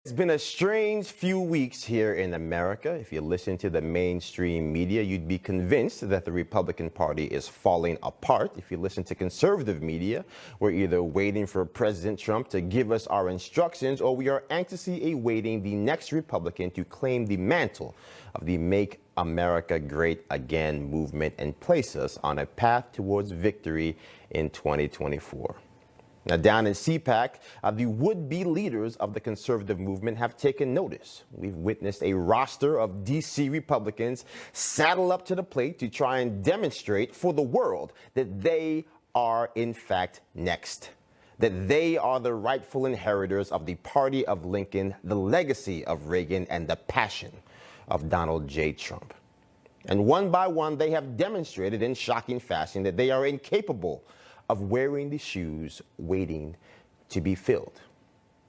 It's been a strange few weeks here in America. If you listen to the mainstream media, you'd be convinced that the Republican Party is falling apart. If you listen to conservative media, we're either waiting for President Trump to give us our instructions, or we are anxiously awaiting the next Republican to claim the mantle of the Make America Great Again movement and place us on a path towards victory in 2024. Now, down in CPAC, the would-be leaders of the conservative movement have taken notice. We've witnessed a roster of D.C. Republicans saddle up to the plate to try and demonstrate for the world that they are, in fact, next. That they are the rightful inheritors of the party of Lincoln, the legacy of Reagan, and the passion of Donald J. Trump. And one by one, they have demonstrated in shocking fashion that they are incapable of wearing the shoes waiting to be filled.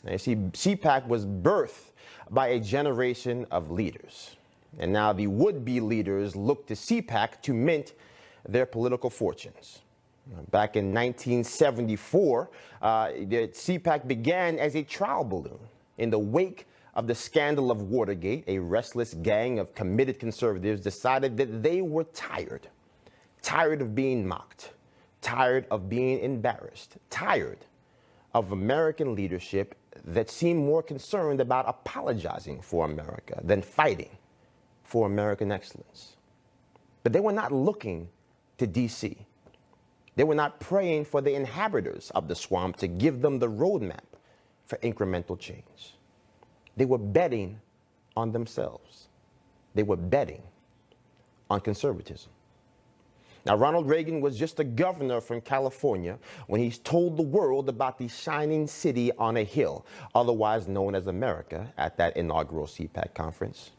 Now, you see, CPAC was birthed by a generation of leaders. And now the would-be leaders look to CPAC to mint their political fortunes. Back in 1974, the CPAC began as a trial balloon. In the wake of the scandal of Watergate, a restless gang of committed conservatives decided that they were tired of being mocked, tired of being embarrassed, tired of American leadership that seemed more concerned about apologizing for America than fighting for American excellence. But they were not looking to D.C. They were not praying for the inhabitants of the swamp to give them the roadmap for incremental change. They were betting on themselves. They were betting on conservatism. Now, Ronald Reagan was just a governor from California when he told the world about the shining city on a hill, otherwise known as America, at that inaugural CPAC conference.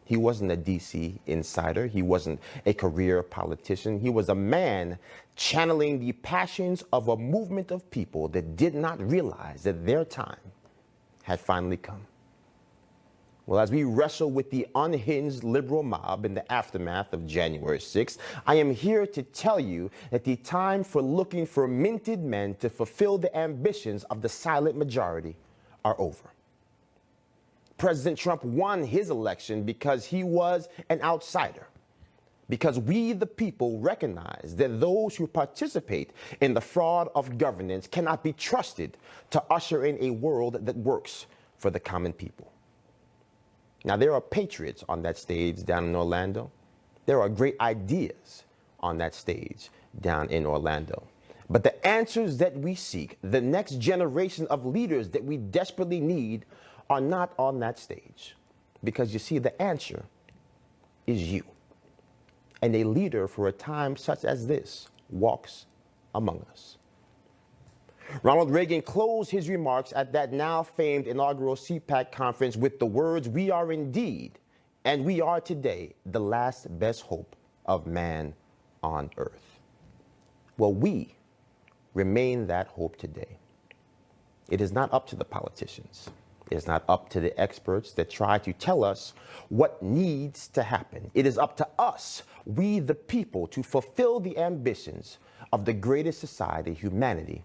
He wasn't a D.C. insider. He wasn't a career politician. He was a man channeling the passions of a movement of people that did not realize that their time had finally come. Well, as we wrestle with the unhinged liberal mob in the aftermath of January 6th, I am here to tell you that the time for looking for minted men to fulfill the ambitions of the silent majority are over. President Trump won his election because he was an outsider, because we, the people, recognize that those who participate in the fraud of governance cannot be trusted to usher in a world that works for the common people. Now, there are patriots on that stage down in Orlando. There are great ideas on that stage down in Orlando. But the answers that we seek, the next generation of leaders that we desperately need, are not on that stage. Because you see, the answer is you. And a leader for a time such as this walks among us. Ronald Reagan closed his remarks at that now famed inaugural CPAC conference with the words, "We are indeed, and we are today, the last best hope of man on earth." Well, we remain that hope today. It is not up to the politicians. It is not up to the experts that try to tell us what needs to happen. It is up to us, we the people, to fulfill the ambitions of the greatest society humanity